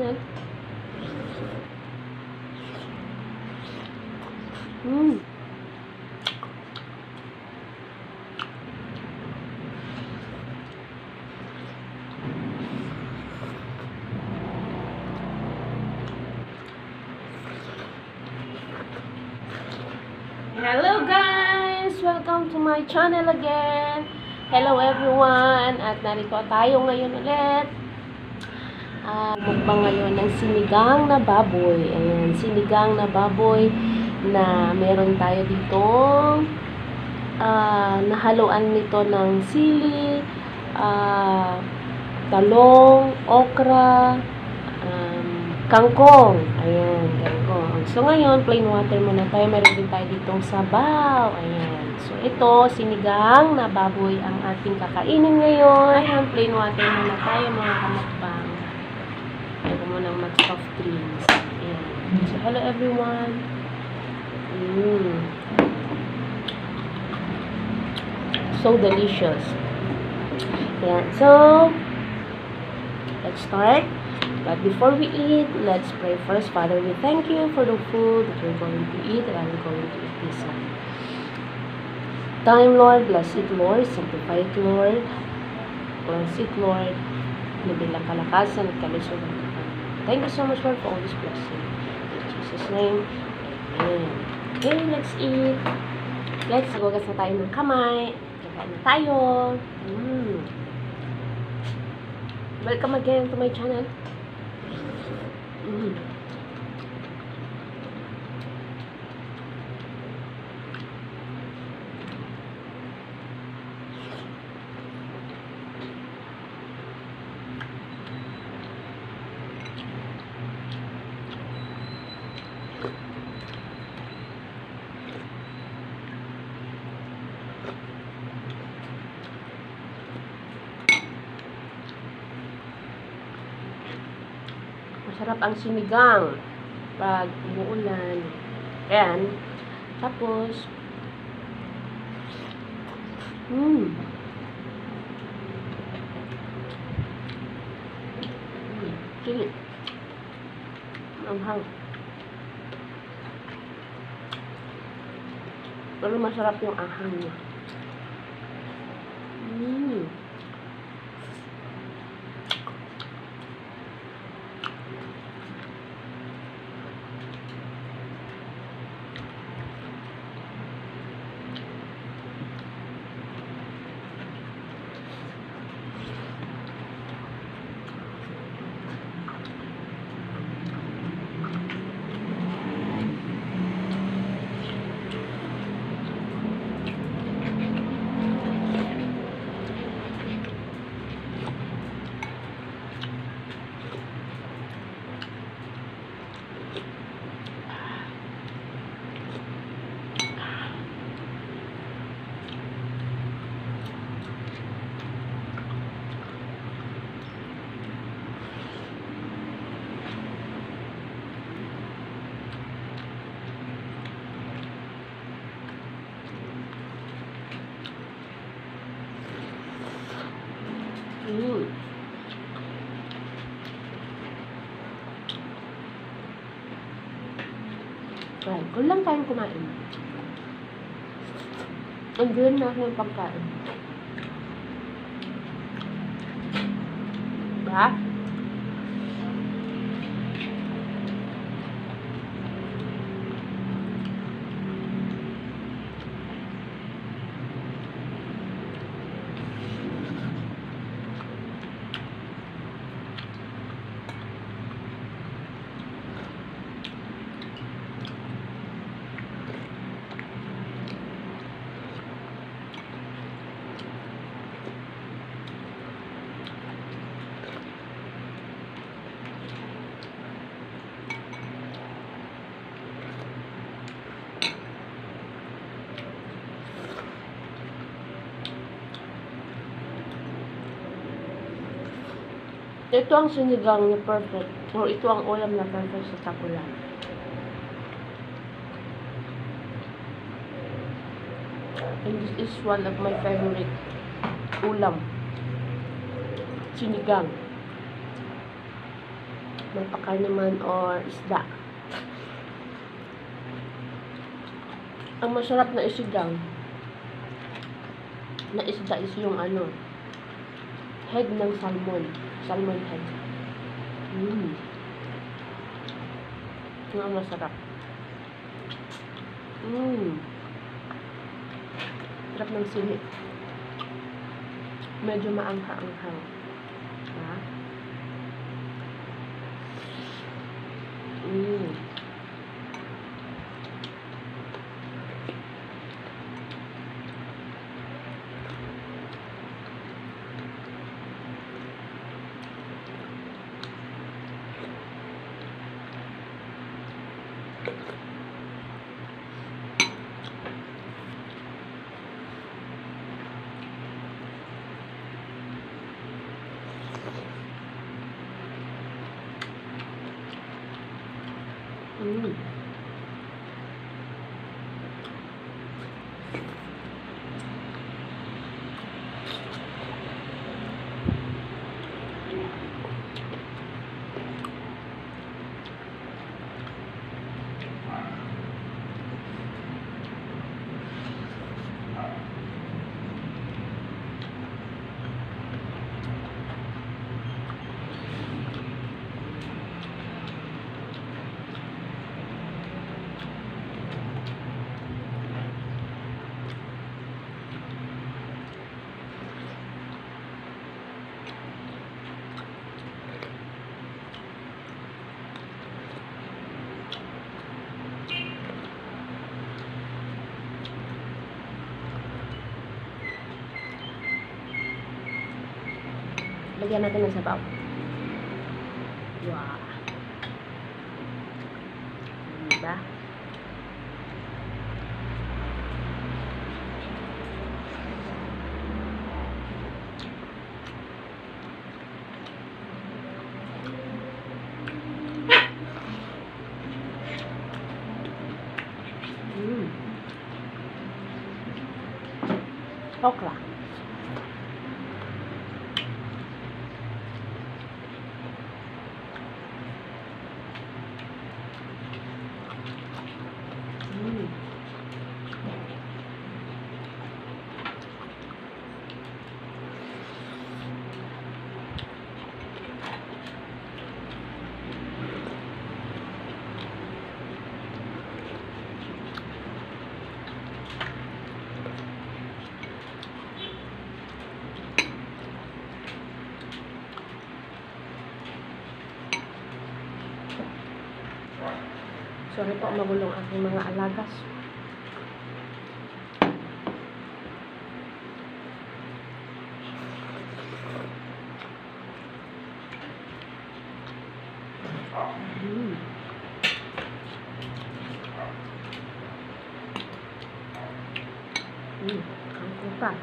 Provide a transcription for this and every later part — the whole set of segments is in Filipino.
Yan. Mm. Hello guys! Welcome to my channel again. Hello everyone! At narito tayo ngayon ulit. Mukbang ngayon ng sinigang na baboy. Ayan, sinigang na baboy na meron tayo dito. Nahaluan nito ng sili, talong, okra, kangkong. Ayan, kangkong. So, ngayon, plain water muna tayo. Meron din tayo ditong sabaw. Ayan. So, ito, sinigang na baboy ang ating kakainin ngayon. Ayan, plain water muna tayo, mga kamukbang. Ayaw mo nang mag-soft drinks. Ayan. So, hello everyone. So delicious. Ayan. So, let's start. But before we eat, let's pray first. Father, we thank you for the food that we're going to eat and I'm going to eat this one. Time, Lord. Bless it, Lord. Sanctify it, Lord. Bless it, Lord. Nabilang kalakasan at kalusugan. Thank you so much, Lord, for all this blessing. In Jesus' name, amen. Okay, let's eat. Let's gugas na tayo ng kamay. Kakain na tayo. Welcome again to my channel. Masarap ang sinigang pag umuulan. Ayan. Tapos, chili. Anghang. Pero masarap yung anghang niya. Right. Kung lang tayong kumain. Enjoy na yung pagkain. Diba? Ito ang sinigang na perfect. O ito ang ulam na perfect sa takulan. And this is one of my favorite ulam. Sinigang. magpakarne man or isda. Ang masarap na isigang na isda is yung head ng salmon head. Ang masarap. Sarap ng sili. Medyo maangha-anghang. Ha? Lagyan natin ng sabaw. Wow. Diba? Okra. Sorry po, magulong aking mga alagas. Ang kupa.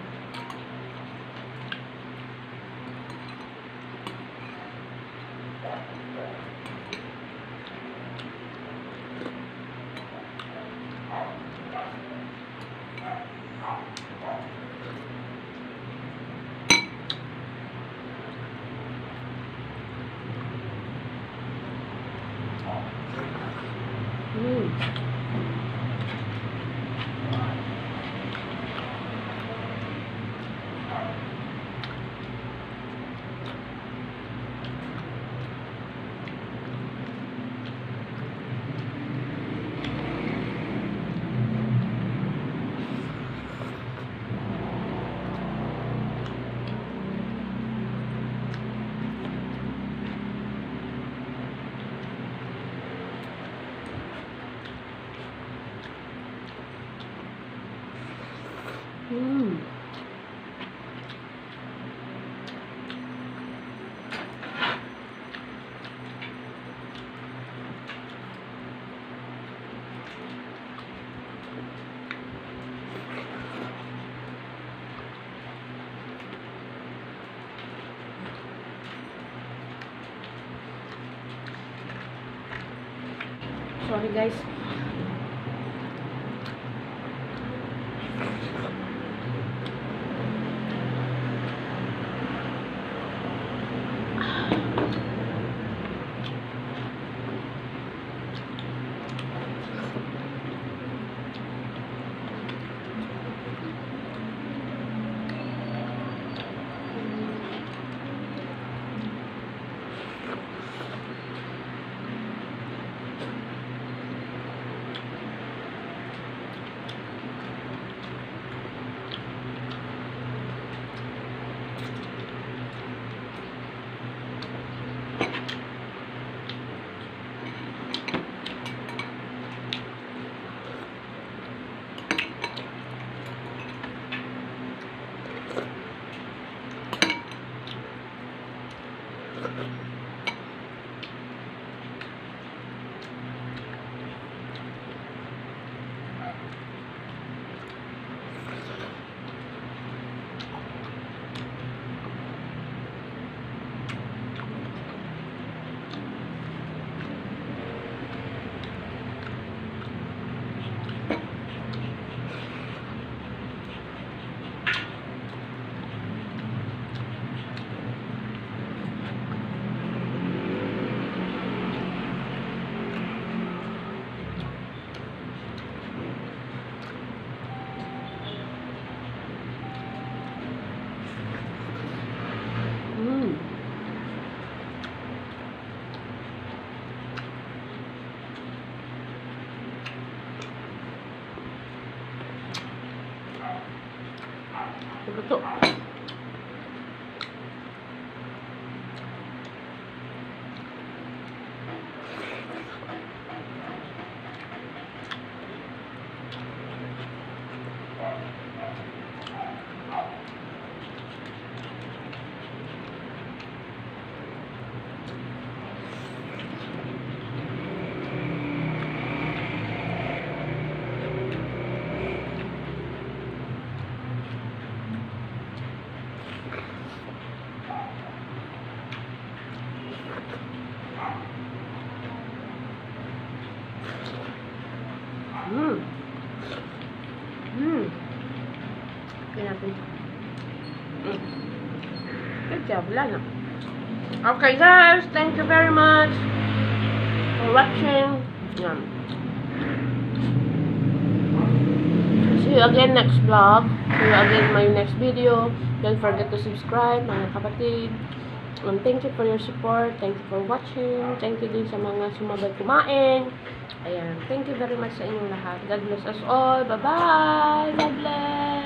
Sorry guys. Luto. Natin. Good job, wala na. Okay guys, thank you very much for watching. Yan. See you again next vlog. See you again in my next video. Don't forget to subscribe, mga kapatid. And thank you for your support. Thank you for watching. Thank you din sa mga sumabay kumain. Ayan. Thank you very much sa inyong lahat. God bless us all. Bye-bye. God bless.